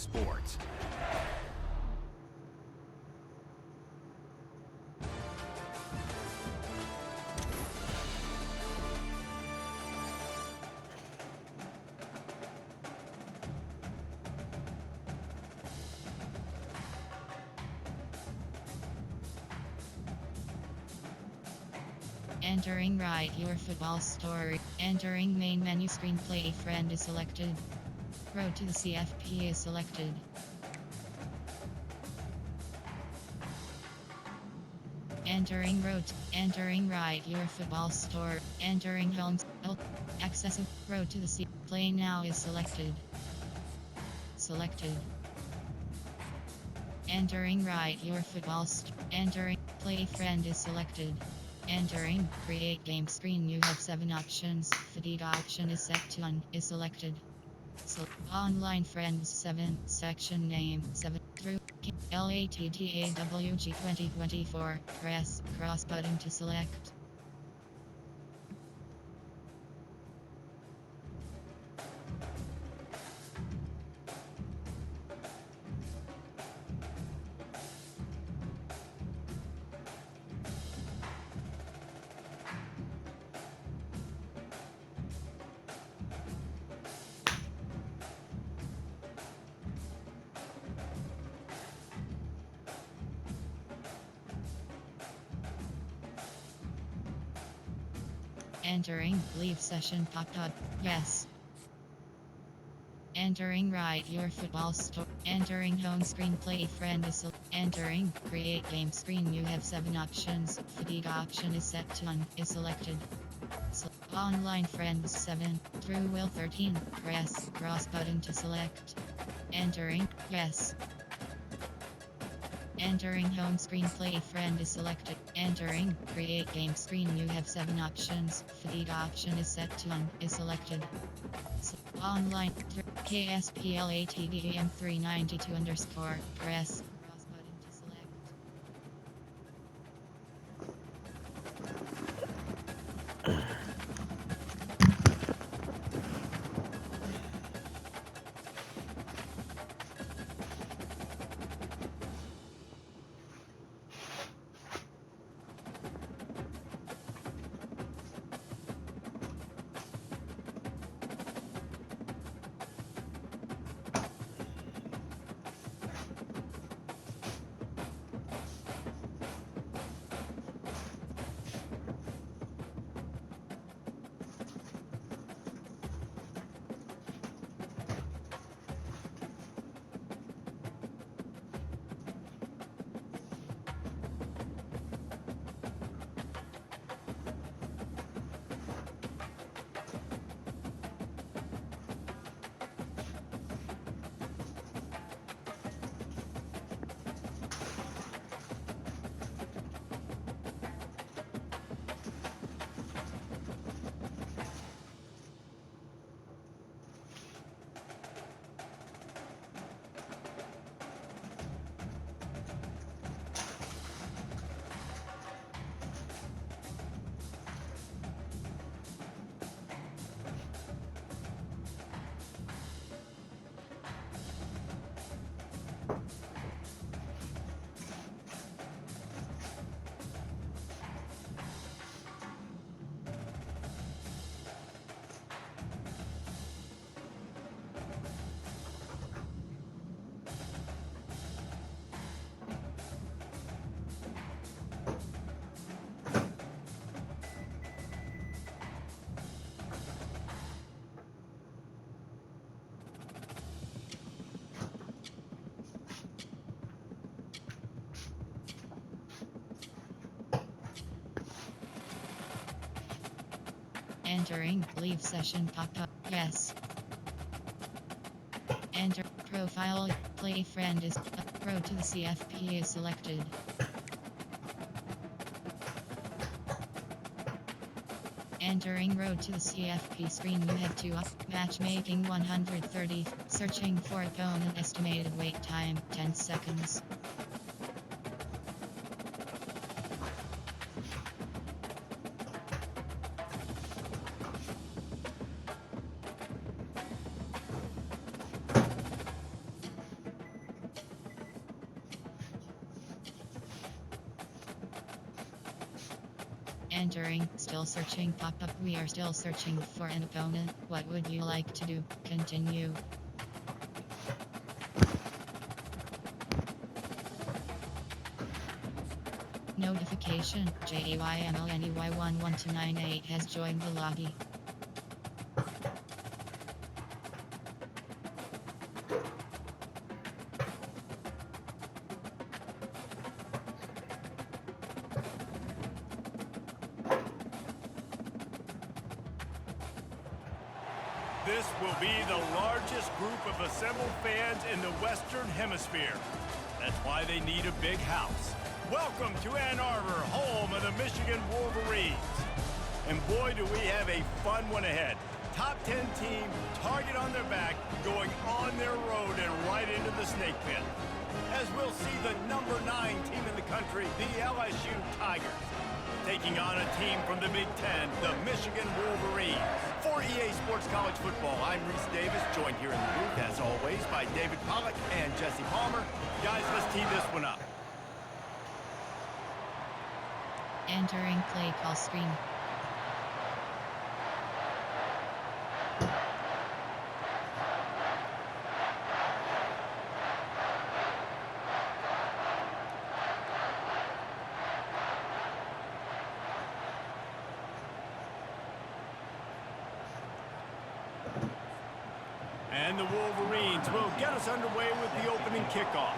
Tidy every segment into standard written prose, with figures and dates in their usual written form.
sports. Entering Write Your Football Story. Entering Main Menu Screenplay. A friend is selected. Road to the CFP is selected. Entering Road. Entering Write Your Football Store. Entering Homes. Accessible. Road to the C. Play Now is selected. Selected. Entering Write Your Football Store. Entering Play Friend is selected. Entering Create Game Screen. You have 7 options. Fatigue option is set to 1 is selected. So Online Friends 7 Section Name 7 through LATTAWG 2024. Press cross button to select. Entering Leave Session popped up. Yes. Entering Write Your Football Store. Entering Home Screen Play Friend is entering Create Game Screen. You have 7 options. Fatigue option is set to 1 is selected. So Online Friends 7 through Will 13. Press cross button to select. Entering Yes. Entering Home Screen Play Friend is selected. Entering Create Game Screen. You have 7 options. Fatigue option is set to 1 is selected. So Online KSPLATDEM 392 underscore. Press cross button to select. Entering Leave Session popped up. Yes. Enter Profile Play Friend is Road to the CFP is selected. Entering Road to the CFP screen. You have 2 matchmaking 130. Searching for opponent. Estimated wait time 10 seconds. Entering, still searching pop-up. We are still searching for an opponent. What would you like to do? Continue. Notification, JAYMLNEY11298 has joined the lobby. This will be the largest group of assembled fans in the Western Hemisphere. That's why they need a big house. Welcome to Ann Arbor, home of the Michigan Wolverines. And boy, do we have a fun one ahead. Top 10 team, target on their back, going on their road and right into the snake pit. As we'll see the number 9 team in the country, the LSU Tigers, taking on a team from the Big Ten, the Michigan Wolverines. For EA Sports College Football, I'm Reese Davis, joined here in the booth, as always, by David Pollack and Jesse Palmer. Guys, let's tee this one up. Entering play call screen. And the Wolverines will get us underway with the opening kickoff.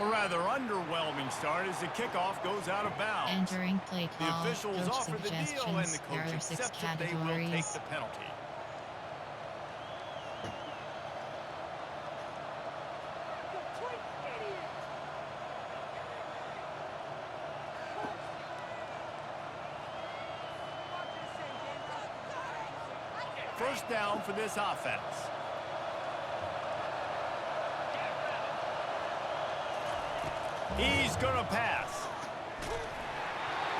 A rather underwhelming start as the kickoff goes out of bounds. Entering play call. The officials Coach offer the deal and the suggestions. coach There are 6 accepts that they will take categories. the penalty. First down for this offense. He's gonna pass.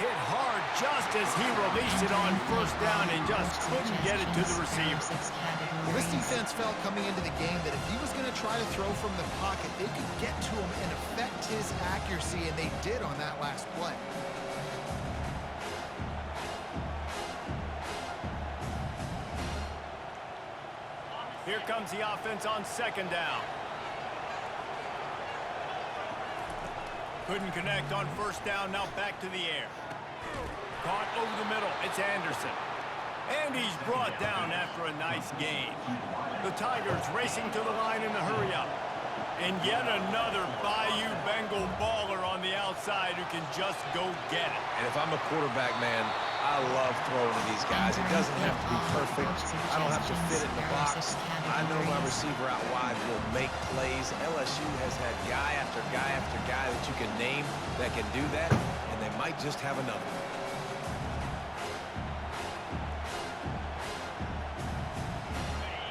Hit hard just as he released it on first down and just couldn't get it to the receiver. Well, this defense felt coming into the game that if he was going to try to throw from the pocket, they could get to him and affect his accuracy, and they did on that last play. Here comes the offense on second down. Couldn't connect on first down, now back to the air. Caught over the middle, it's Anderson. And he's brought down after a nice gain. The Tigers racing to the line in the hurry-up. And yet another Bayou Bengal baller on the outside who can just go get it. And if I'm a quarterback, man, I love throwing to these guys. It doesn't have to be perfect. I don't have to fit it in the box. I know my receiver out wide will make plays. LSU has had guy after guy after guy that you can name that can do that, and they might just have another.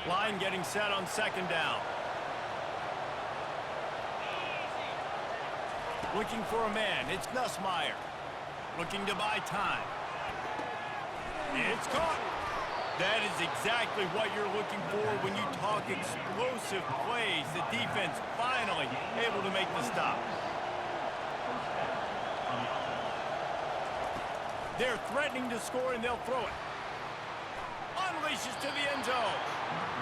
Line getting set on second down. Looking for a man, it's Nussmeier. Looking to buy time. It's caught. That is exactly what you're looking for when you talk explosive plays. The defense finally able to make the stop. They're threatening to score and they'll throw it. Unleashes to the end zone.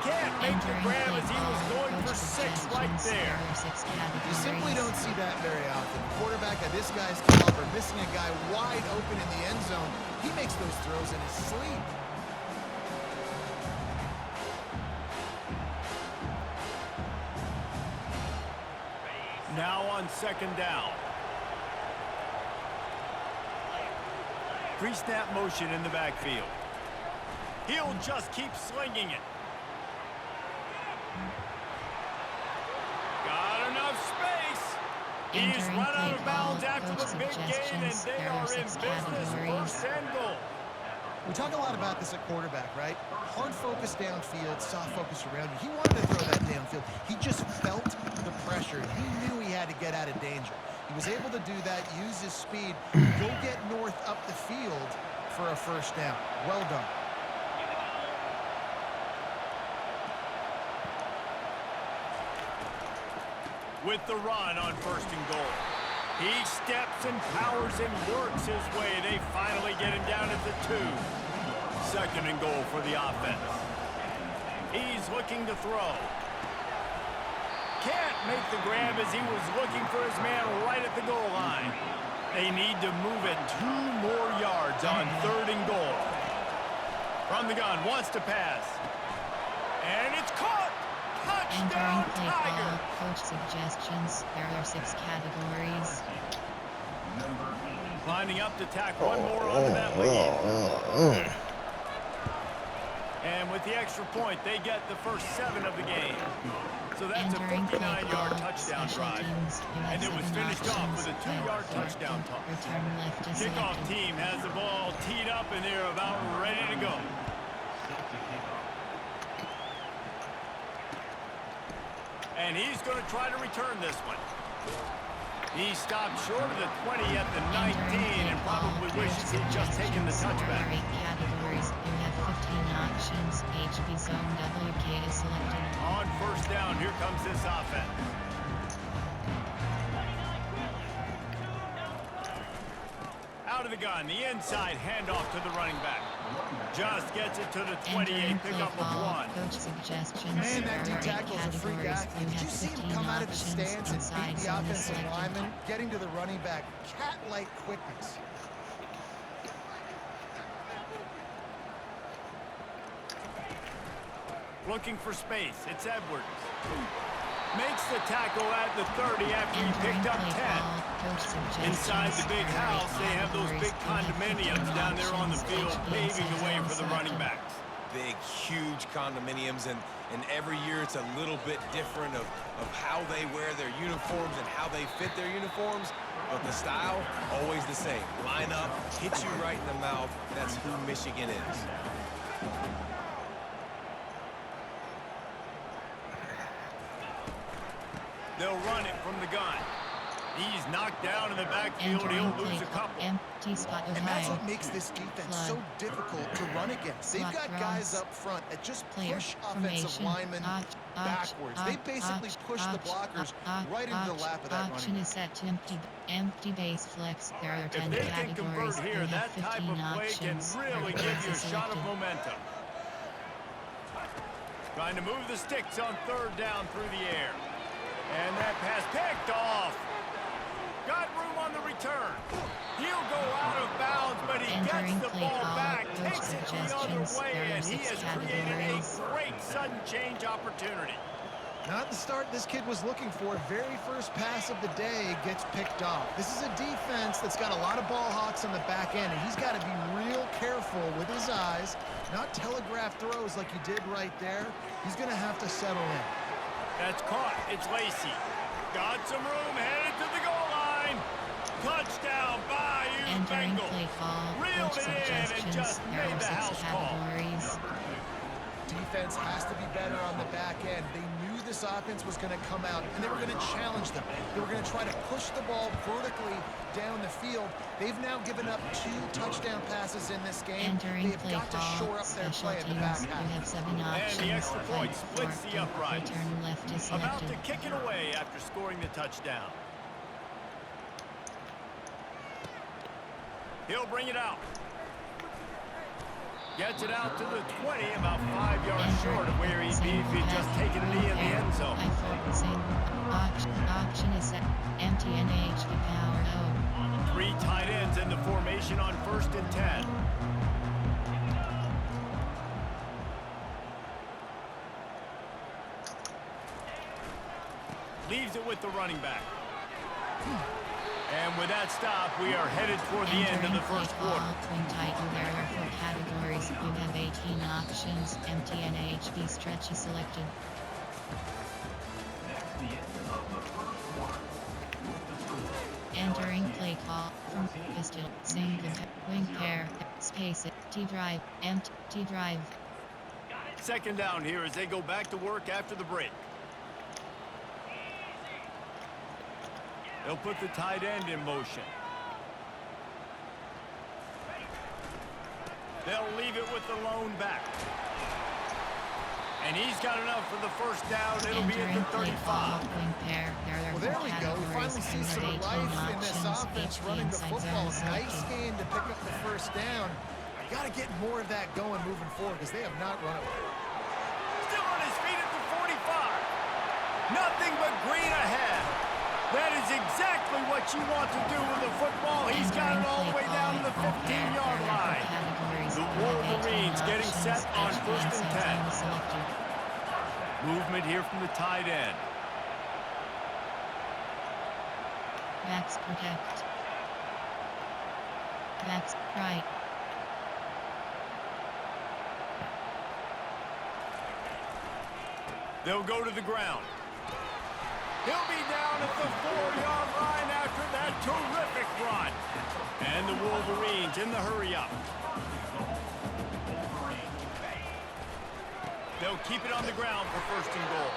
Can't make the grab as he was going for 6 right there. You simply don't see that very often. Quarterback of this guy's caliber missing a guy wide open in the end zone. He makes those throws in his sleep. Now on second down. Pre-snap motion in the backfield. He'll just keep slinging it. Got enough space. He's run out of bounds after the big gain, and they are in business. First and goal. We talk a lot about this at quarterback, right? Hard focus downfield, soft focus around you. He wanted to throw that downfield. He just felt the pressure. He knew he had to get out of danger. He was able to do that, use his speed, go get North up the field for a first down. Well done. With the run on 1st and goal. He steps and powers and works his way. They finally get him down at the 2. 2nd and goal for the offense. He's looking to throw. Can't make the grab as he was looking for his man right at the goal line. They need to move it 2 more yards on 3rd and goal. From the gun, wants to pass. And it's caught! Entering Touchdown, play Tiger! call, coach suggestions. There are 6 categories. Lining up to tack one more onto that lead. And with the extra point, they get the first 7 of the game. So that's a Entering play 59-yard call, touchdown special drive. teams. You have And it was 7 finished off with a options. 2-yard Play touchdown forward, toss. return left is Kickoff selected. team has the ball teed up and they're about ready to go. And he's going to try to return this one. He stopped short of the 20 at the 19 and probably wishes he'd just taken the touchback. There are 8 categories. You have 15 options. HB zone WK is selected. On 1st down, here comes this offense. Out of the gun, the inside handoff to the running back. Just gets it to the 28, Entering pick play up a call, 1. coach suggestions. Man, that There are 8 D-tackle's a freak categories. athlete. You Did you have see him 15 come out of the options. stance and Inside beat the zone is offensive selected. lineman, getting to the running back? Cat-like quickness. Looking for space. It's Edwards. Makes the tackle at the 30 after he Entering picked up play 10. call, coach suggestions. Inside the big There are 8 house, they have those big categories. You have 15 condominiums down there on the options. field, HB paving the inside way zone for the running selected. backs. Big, huge condominiums, and every year it's a little bit different of how they wear their uniforms and how they fit their uniforms, but the style, always the same. Line up, hit you right in the mouth. That's who Michigan is. They'll run it from the gun. He's knocked down in the backfield. Entering He'll lose play a call, couple. empty spot And that's Ohio. what makes this defense Flood. so difficult to run against. They've Slot got guys cross. up front that just Player push offensive formation. linemen backwards. They basically push the blockers right into the lap of that Option running is set to empty base flex. There are If 10 they can categories. convert You here, have that type 15 of play can options. really There give you a is shot of selected. momentum. Trying to move the sticks on 3rd down through the air. And that pass picked off. Got room on the return. He'll go out of bounds, but he Entering gets the play ball call, back, coach takes it the other suggestions. way, There are and he 6 has created categories. a great sudden change opportunity. Not the start this kid was looking for. Very first pass of the day gets picked off. This is a defense that's got a lot of ball hawks on the back end, and he's got to be real careful with his eyes, not telegraph throws like he did right there. He's going to have to settle in. That's caught. It's Lacey. Got some room, headed to the goal line. Touchdown, Bayou Entering Bengals. play call, Reeled coach it in and suggestions. just There made are the 6 house call. categories. Defense has to be better on the back end. They knew this offense was going to come out, and they were going to challenge them. They were going to try to push the ball vertically down the field. They've now given up 2 touchdown passes in this game. Entering They've play got to call, shore up their special play in the back teams. You half. have 7 options. And the extra point Fight splits the forward, uprights. return left is About selected. to kick it away after scoring the touchdown. He'll bring it out. Gets it out to the 20, about 5 yards short of where he'd be if he'd just taken a knee in the end zone. By focusing. Option is set. Empty NHV power 3 tight ends in the formation on 1st and 10. Leaves it with the running back. And with that stop, we are headed toward the end of the first quarter. Wing tight, there are 4 categories. You have 18 options. Empty NHB stretch is selected. Entering play call from pistol single wing pair. Space it. T-drive. Empty. T-drive. Second down here as they go back to work after the break. They'll put the tight end in motion. They'll leave it with the lone back. And he's got enough for the first down. It'll be at the 35. Well, there we go. We finally see some life in this offense running the football. Nice game to pick up the first down. You got to get more of that going moving forward because they have not run it. Still on his feet at the 45. Nothing but green ahead. That is exactly what you want to do with the football. He's got it all the way down to the 15-yard line. The Wolverines getting set on 1st and 10. Movement here from the tight end. Backs protect. Backs right. They'll go to the ground. He'll be down at the 4-yard line after that terrific run. And the Wolverines in the hurry-up. They'll keep it on the ground for 1st and goal.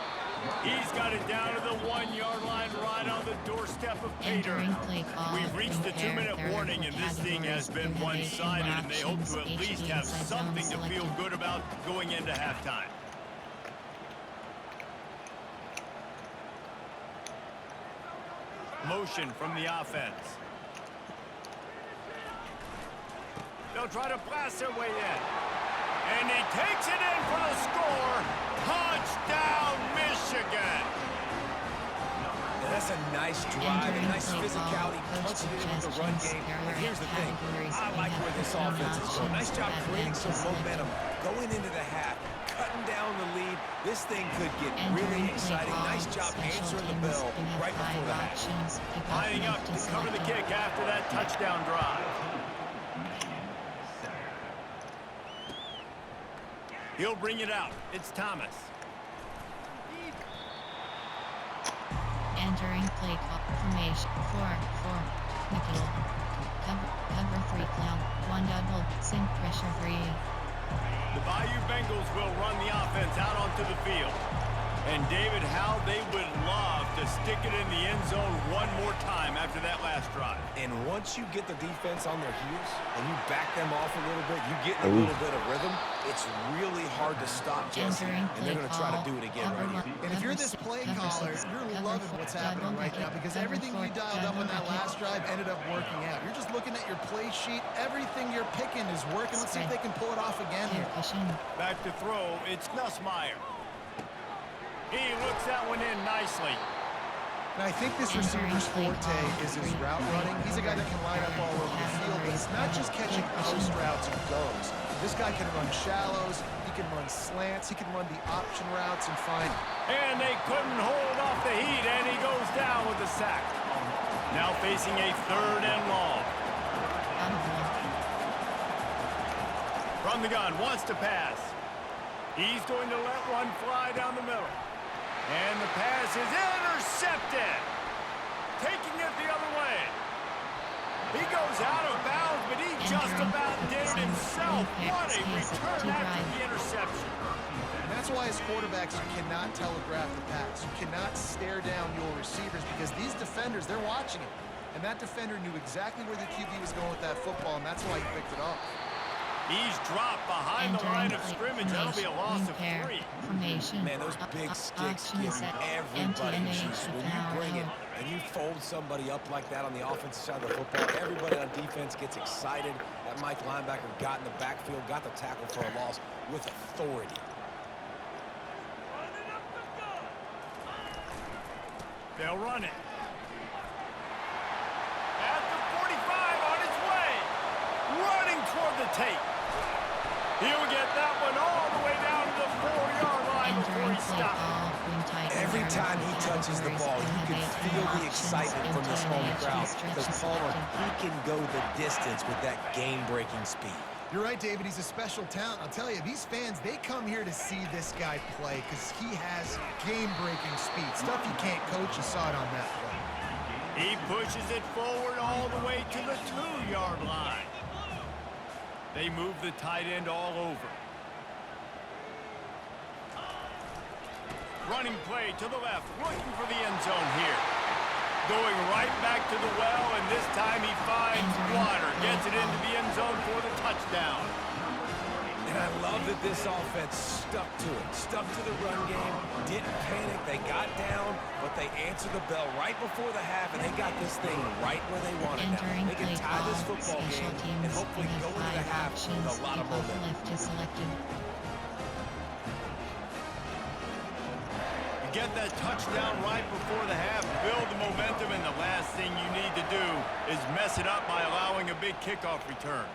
He's got it down to the 1-yard line right on the doorstep of Pater. We've reached the 2-minute warning, and this thing has been one-sided, and they hope to at least have something to feel good about going into halftime. Motion from the offense. They'll try to blast their way in. And he takes it in for the score. Touchdown, Michigan. Yeah, that's a nice drive, a nice physicality, punching it in with the run game. And here's the thing, I like where this offense is going. Nice job creating some momentum going into the half, cutting down the lead. This thing could get really exciting. Nice job answering the bell right before the half. Lining up to cover the kick after that touchdown drive. He'll bring it out. It's Thomas. Entering play formation 4-4. Nickel. Cover 3 clown. 1 double. Sink pressure free. The Bayou Bengals will run the offense out onto the field. And David, how they would love to stick it in the end zone one more time after that last drive. And once you get the defense on their heels and you back them off a little bit, you get a little bit of rhythm, it's really hard to stop Jesse, and they're going to try to do it again right here. And if you're this play caller, you're loving what's happening right now because everything we dialed up on that last drive ended up working out. You're just looking at your play sheet. Everything you're picking is working. Let's see if they can pull it off again here. Back to throw, it's Nussmeier. He looks that one in nicely. And I think this receiver's forte is his route running. He's a guy that can line up all over the field, but it's not just catching post routes and goes. This guy can run shallows, he can run slants, he can run the option routes and find. And they couldn't hold off the heat, and he goes down with the sack. Now facing a 3rd and long. From the gun, wants to pass. He's going to let one fly down the middle. And the pass is intercepted. Taking it the other way. He goes out of bounds, but he just about did it himself. What a return after the interception. And that's why as quarterbacks, you cannot telegraph the pass. You cannot stare down your receivers because these defenders, they're watching it. And that defender knew exactly where the QB was going with that football, and that's why he picked it off. He's dropped behind the line of scrimmage. That'll be a loss of 3. Man, those big sticks give everybody juice. When you bring it and you fold somebody up like that on the offensive side of the football, everybody on defense gets excited. That Mike linebacker got in the backfield, got the tackle for a loss with authority. They'll run it. At the 45 on its way. Running toward the tape. He'll get that one all the way down to the 4-yard line before he stops. Every time he touches the ball, you can feel the excitement from this home crowd because Palmer, he can go the distance with that game-breaking speed. You're right, David. He's a special talent. I'll tell you, these fans, they come here to see this guy play because he has game-breaking speed. Stuff you can't coach. You saw it on that play. He pushes it forward all the way to the 2-yard line. They move the tight end all over. Running play to the left, looking for the end zone here. Going right back to the well, and this time he finds water. Gets it into the end zone for the touchdown. And I love that this offense stuck to it, stuck to the run game, didn't panic. They got down, but they answered the bell right before the half, and they got this thing right where they want it now. They can tie this football game and hopefully go into the half with a lot of momentum. You get that touchdown right before the half, build the momentum, and the last thing you need to do is mess it up by allowing a big kickoff return.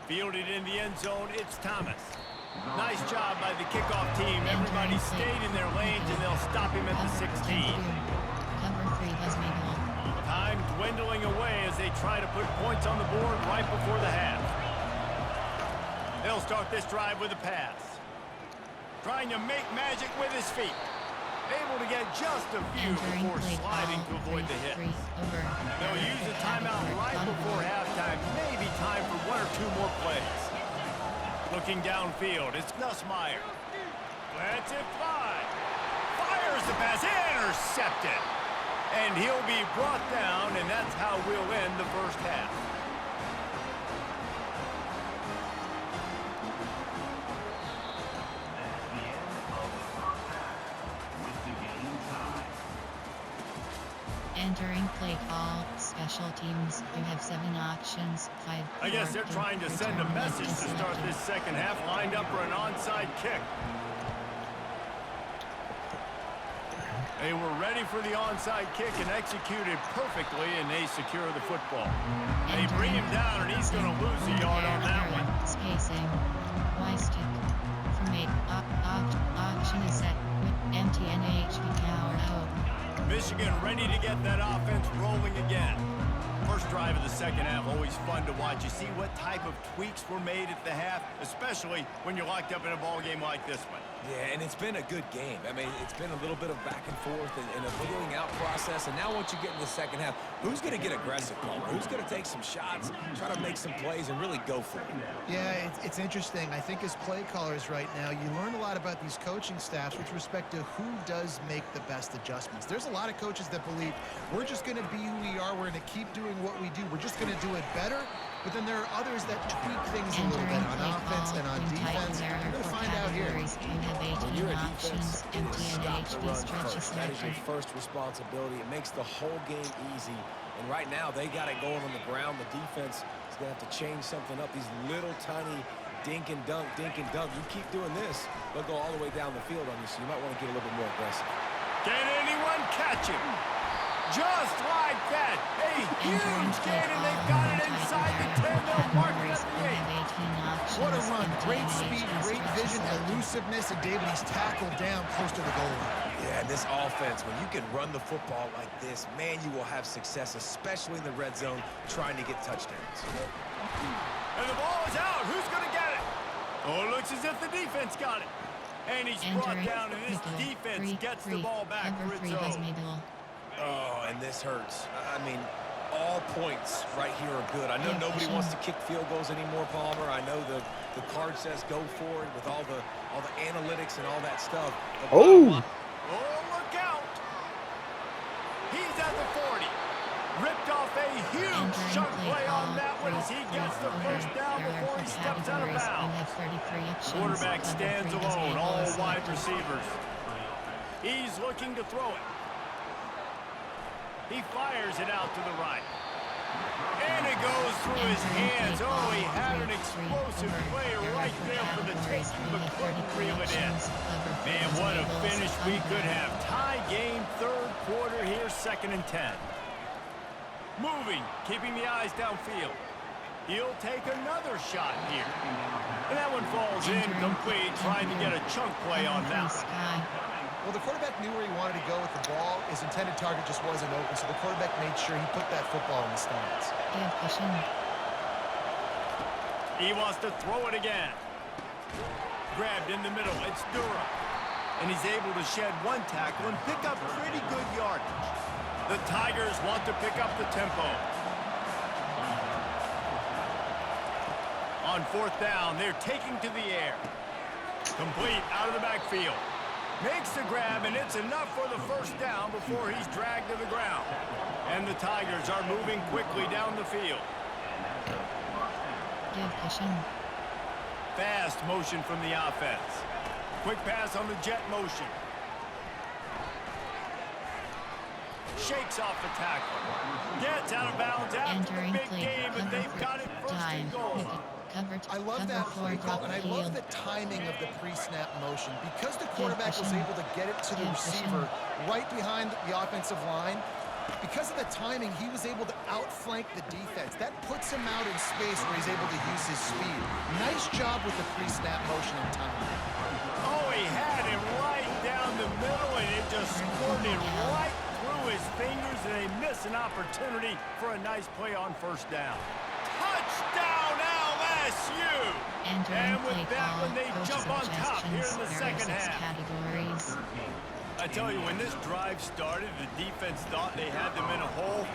Fielded in the end zone, it's Thomas. Nice job by the kickoff team. Everybody stayed in their lanes, and they'll stop him at the 16. Time dwindling away as they try to put points on the board right before the half. They'll start this drive with a pass. Trying to make magic with his feet. Able to get just a few before sliding to avoid the hit. They'll use a timeout right before halftime. Maybe time for one or two more plays. Looking downfield, it's Nussmeier. Lets it fly. Fires the pass, intercepted. And he'll be brought down, and that's how we'll end the first half. Entering play call, special teams, you have 7 options, 5. I guess they're trying to send a message to start this second half, lined up for an onside kick. They were ready for the onside kick and executed perfectly, and they secure the football. They bring him down, and he's going to lose a yard on that one. Spacing. Y stick. Formate. Option is set. MTNH power out. Michigan ready to get that offense rolling again. First drive of the second half, always fun to watch. You see what type of tweaks were made at the half, especially when you're locked up in a ball game like this one. Yeah, and it's been a good game. I mean, it's been a little bit of back and forth and a figuring out process. And now once you get in the second half, who's going to get aggressive, Palmer? Who's going to take some shots, try to make some plays, and really go for it? Yeah, it's interesting. I think as play callers right now, you learn a lot about these coaching staffs with respect to who does make the best adjustments. There's a lot of coaches that believe we're just going to be who we are. We're going to keep doing what we do. We're just going to do it better. But then there are others that tweak things a little bit on offense and on defense. We're going to find out here. When you're a defense, it is stop the run first. That is your first responsibility. It makes the whole game easy. And right now, they got it going on the ground. The defense is going to have to change something up. These little tiny dink and dunk, dink and dunk. You keep doing this, they'll go all the way down the field on you, so you might want to get a little bit more aggressive. Can anyone catch him? Just like that. A huge gain, and they've got it inside the 10. They'll mark it at the 8. What a run. Great speed, great vision, elusiveness, and David, he's tackled down close to the goal line. Yeah, and this offense, when you can run the football like this, man, you will have success, especially in the red zone, trying to get touchdowns. And the ball is out. Who's going to get it? Oh, it looks as if the defense got it. And he's brought down, and this defense gets the ball back for its own. Oh, and this hurts. I mean, all points right here are good. I know nobody wants to kick field goals anymore, Palmer. I know the card says go for it with all the analytics and all that stuff. Oh, look out. He's at the 40. Ripped off a huge chunk play on that one as he gets the first down before he steps out of bounds. Quarterback stands alone, all wide receivers. He's looking to throw it. He fires it out to the right. And it goes through his hands. Oh, he had an explosive play right there for the taking, but couldn't reel it in. Man, what a finish we could have. Tie game, third quarter here, 2nd and 10. Moving, keeping the eyes downfield. He'll take another shot here. And that one falls incomplete, trying to get a chunk play on that one. Well, the quarterback knew where he wanted to go with the ball. His intended target just wasn't open, so the quarterback made sure he put that football in the stands. He wants to throw it again. Grabbed in the middle. It's Durham. And he's able to shed one tackle and pick up pretty good yardage. The Tigers want to pick up the tempo. On fourth down, they're taking to the air. Complete out of the backfield. Makes the grab, and it's enough for the first down before he's dragged to the ground. And the Tigers are moving quickly down the field. Give cushion. Fast motion from the offense. Quick pass on the jet motion. Shakes off the tackle. Gets out of bounds after the big game, and they've got it first and goal. I love that play call, and I love the timing of the pre-snap motion. Because the quarterback was able to get it to the receiver right behind the offensive line, because of the timing, he was able to outflank the defense. That puts him out in space where he's able to use his speed. Nice job with the pre-snap motion and timing. Oh, he had him right down the middle, and it just squirted right through his fingers, and they miss an opportunity for a nice play on first down. Touchdown, LSU! And with that one, they jump on top here in the second half. Categories. I tell you, when this drive started, the defense thought they had them in a hole.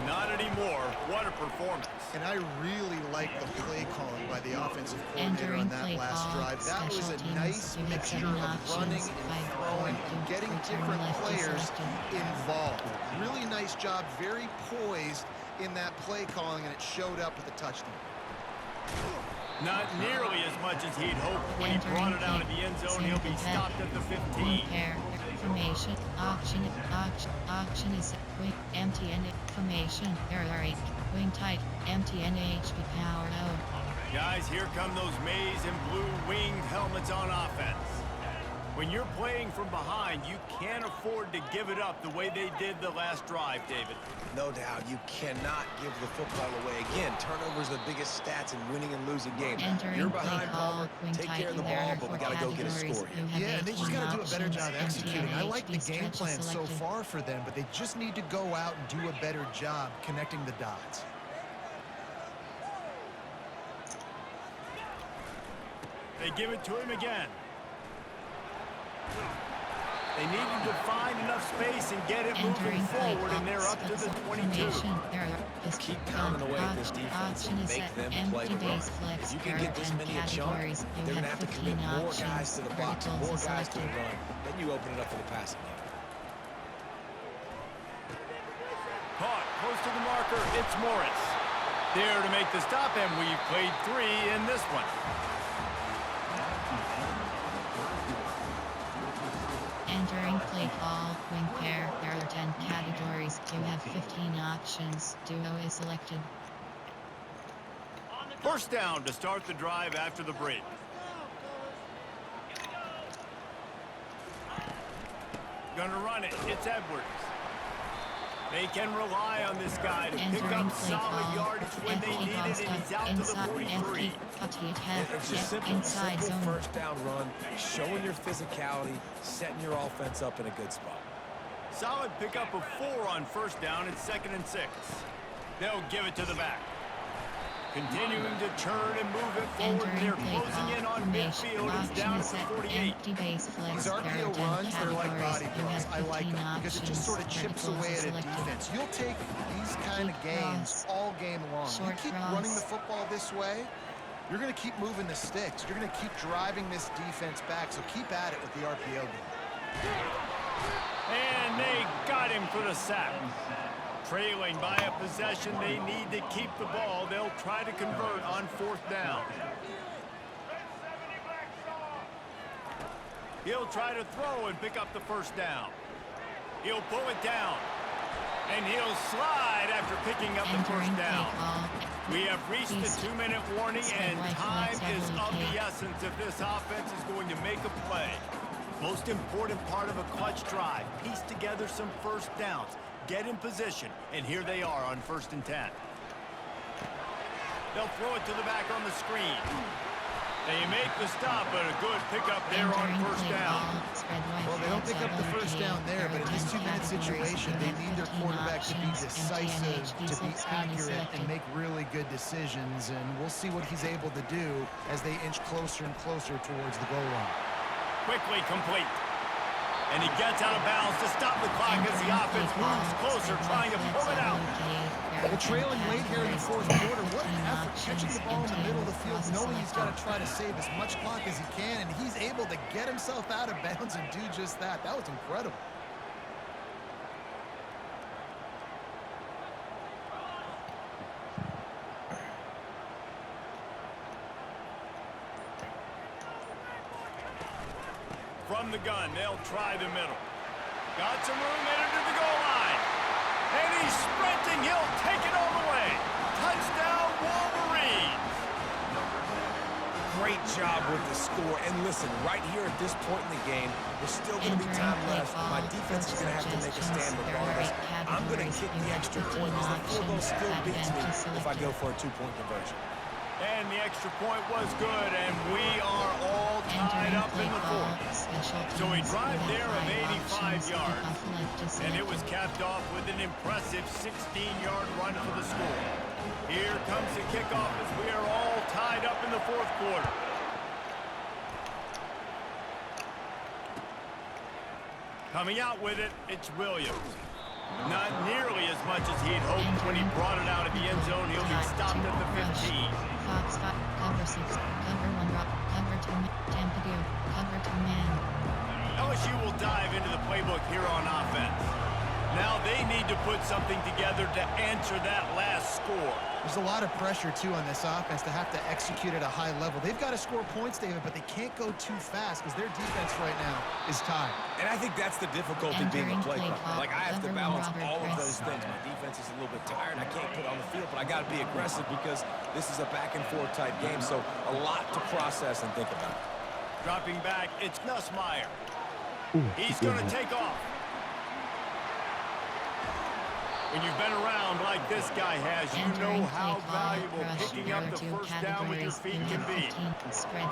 Not anymore. What a performance. And I really like the play calling by the offensive coordinator on that last drive. That was a nice mixture of running and throwing and getting different players involved. Really nice job, very poised in that play calling, and it showed up with a touchdown. Not nearly as much as he'd hoped when he brought it out of the end zone. He'll be stopped at the 15. Formation, auction is wing, empty and formation, error 8, wing tight, empty and HP power O. Guys, here come those maize and blue winged helmets on offense. When you're playing from behind, you can't afford to give it up the way they did the last drive, David. No doubt, you cannot give the football away. Again, turnovers are the biggest stats in winning and losing games. You're behind, Palmer, take care of the ball, but we got to go get a score here. Yeah, and they just got to do a better job executing. I like the game plan so far for them, but they just need to go out and do a better job connecting the dots. They give it to him again. They needed to find enough space and get it moving forward, and they're up to the 22. Keep pounding away at this defense and make them play the run. If you can get this many a chunk, they're going to have to commit more guys to the box, more guys to the run. Then you open it up for the passing game. Caught close to the marker, it's Morris. There to make the stop, and we've played 3 in this one. Entering play call, wing pair, there are 10 categories, you have 15 options, duo is selected. First down to start the drive after the break. Gonna run it, it's Edwards. They can rely on this guy to pick up solid yardage when they need it, and he's out to the 43. It's just simple first down run, showing your physicality, setting your offense up in a good spot. Solid pickup of 4 on first down and 2nd and 6. They'll give it to the back. Continuing to churn and move it forward. They're closing in on midfield. It's down to 48. These RPO runs, they're like body blows. I like them because it just sort of chips away at a defense. You'll take these kind of games all game long. You keep running the football this way, you're going to keep moving the sticks. You're going to keep driving this defense back, so keep at it with the RPO game. And they got him for the sack. Trailing by a possession, they need to keep the ball. They'll try to convert on 4th down. He'll try to throw and pick up the first down. He'll pull it down. And he'll slide after picking up the first down. We have reached the 2-minute warning, and time is of the essence if this offense is going to make a play. Most important part of a clutch drive, piece together some first downs. Get in position, and here they are on 1st and 10. They'll throw it to the back on the screen. They make the stop, but a good pickup there on 1st down. Well, they don't pick up the first down there, but in this 2-minute situation, they need their quarterback to be decisive, to be accurate, and make really good decisions, and we'll see what he's able to do as they inch closer and closer towards the goal line. Quickly complete. And he gets out of bounds to stop the clock as the offense moves closer, trying to pull it out. Well, trailing late here in the fourth quarter, what an effort catching the ball in the middle of the field, knowing he's got to try to save as much clock as he can, and he's able to get himself out of bounds and do just that. That was incredible. From the gun, they'll try the middle. Got some room, headed to the goal line. And he's sprinting. He'll take it all the way. Touchdown, Wolverines. Great job with the score. And listen, right here at this point in the game, there's still going to be time left. My defense is going to have to make a stand regardless. I'm going to kick the extra point because the field goal still beats me if I go for a two-point conversion. And the extra point was good, and we are all tied up in the fourth. So we drive there of 85 yards, and it was capped off with an impressive 16-yard run for the score. Here comes the kickoff as we are all tied up in the fourth quarter. Coming out with it, it's Williams. Not nearly as much as he'd hoped when he brought it out of the end zone. He'll be stopped at the 15. Fox 5, cover 6, cover 1 drop, cover 2, Tampa 2, cover 2 man. LSU will dive into the playbook here on offense. Now they need to put something together to answer that last score. There's a lot of pressure, too, on this offense to have to execute at a high level. They've got to score points, David, but they can't go too fast because their defense right now is tied. And I think that's the difficulty being a play caller. Like, I have to balance all of those things. My defense is a little bit tired. I can't put on the field, but I got to be aggressive because this is a back-and-forth type game, so a lot to process and think about. Dropping back, it's Nussmeier. He's going to take off. When you've been around like this guy has, you know how valuable picking up the first down with your feet can be.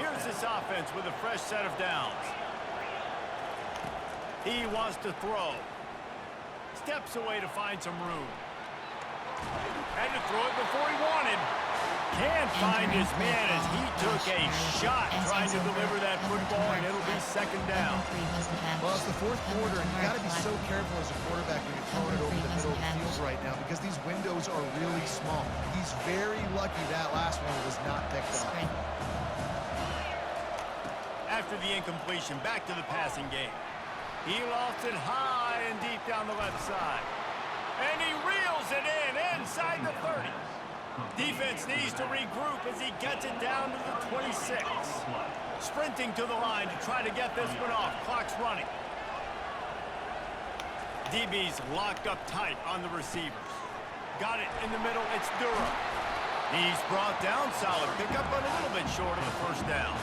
Here's this offense with a fresh set of downs. He wants to throw. Steps away to find some room. Had to throw it before he wanted. Can't find his man as he took a shot trying to deliver that football, and it'll be second down. Well, it's the fourth quarter, and you got to be so careful as a quarterback when you're throwing it over the middle of the field right now because these windows are really small. He's very lucky that last one was not picked up. After the incompletion, back to the passing game. He lost it high and deep down the left side. And he reels it in inside the 30. Defense needs to regroup as he gets it down to the 26. Sprinting to the line to try to get this one off. Clock's running. DB's locked up tight on the receivers. Got it in the middle. It's Durham. He's brought down solid pickup, but a little bit short of the first down.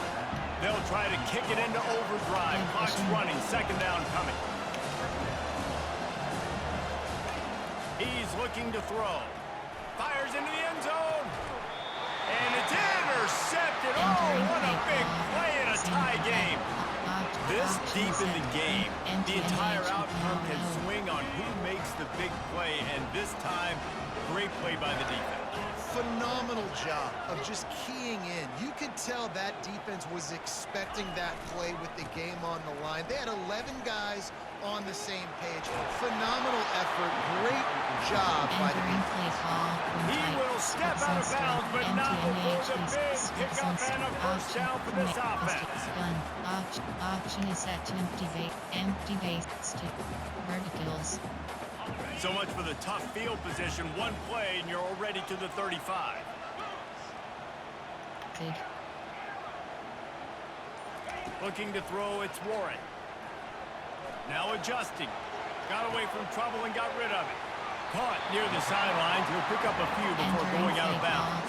They'll try to kick it into overdrive. Clock's running. Second down coming. He's looking to throw. Fires into the end zone. And it's intercepted. Oh, what a big play in a tie game. This deep in the game, the entire outcome can swing on who makes the big play. And this time, great play by the defense. Phenomenal job of just keying in. You could tell that defense was expecting that play with the game on the line. They had 11 guys on the same page. Phenomenal effort. Great job by the defense. He will step out of bounds, but not before the big pickup and a first down for this offense. Option is set to empty base stick. Verticals. So much for the tough field position. One play, and you're already to the 35. Looking to throw, it's Warren. Now adjusting. Got away from trouble and got rid of it. Caught near the sidelines. He'll pick up a few before going out of bounds.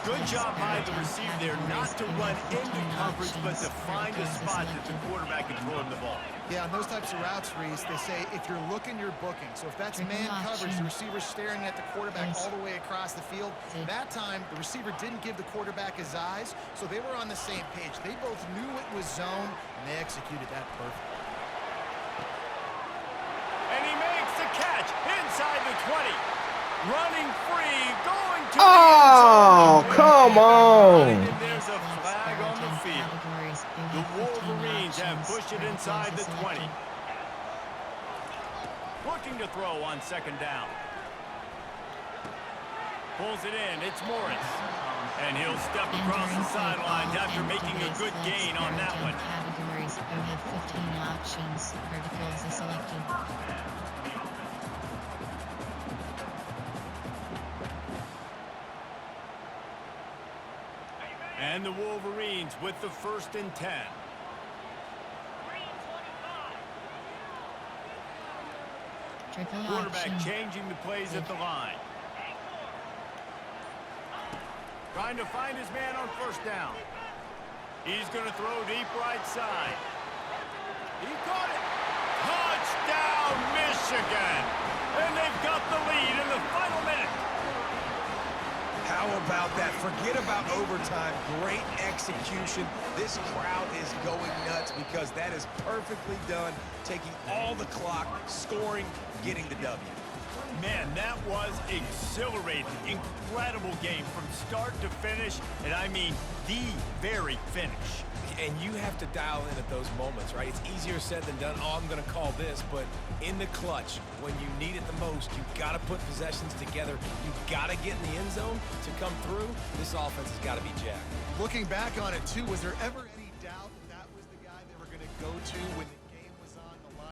Good job by the receiver there not to run into coverage, but to find a spot that the quarterback can throw him the ball. Yeah, on those types of routes, Reese, they say if you're looking, you're booking. So if that's man coverage, the receiver's staring at the quarterback all the way across the field. That time, the receiver didn't give the quarterback his eyes, so they were on the same page. They both knew it was zone, and they executed that perfectly. And he makes the catch inside the 20. Running free, going to Oh, come on. And there's a flag on the field. The Wolverines have pushed it inside the 20. looking to throw on second down. Pulls it in. It's Morris. And he'll step across the sidelines after making a good gain on that one. Categories, you have 15 options. Verticals is selected. And the Wolverines with the 1st and 10. Triple Quarterback option. changing the plays at the line. Trying to find his man on 1st down. He's going to throw deep right side. He caught it. Touchdown, Michigan. And they've got the lead in the final minute. How about that? Forget about overtime. Great execution. This crowd is going nuts because that is perfectly done. Taking all the clock, scoring, getting the W. Man, that was exhilarating. Incredible game from start to finish, and I mean the very finish. And you have to dial in at those moments, right? It's easier said than done. Oh, I'm going to call this, but in the clutch, when you need it the most, you got to put possessions together. You got to get in the end zone to come through. This offense has got to be jacked. Looking back on it, too, was there ever any doubt that that was the guy they were going to go to when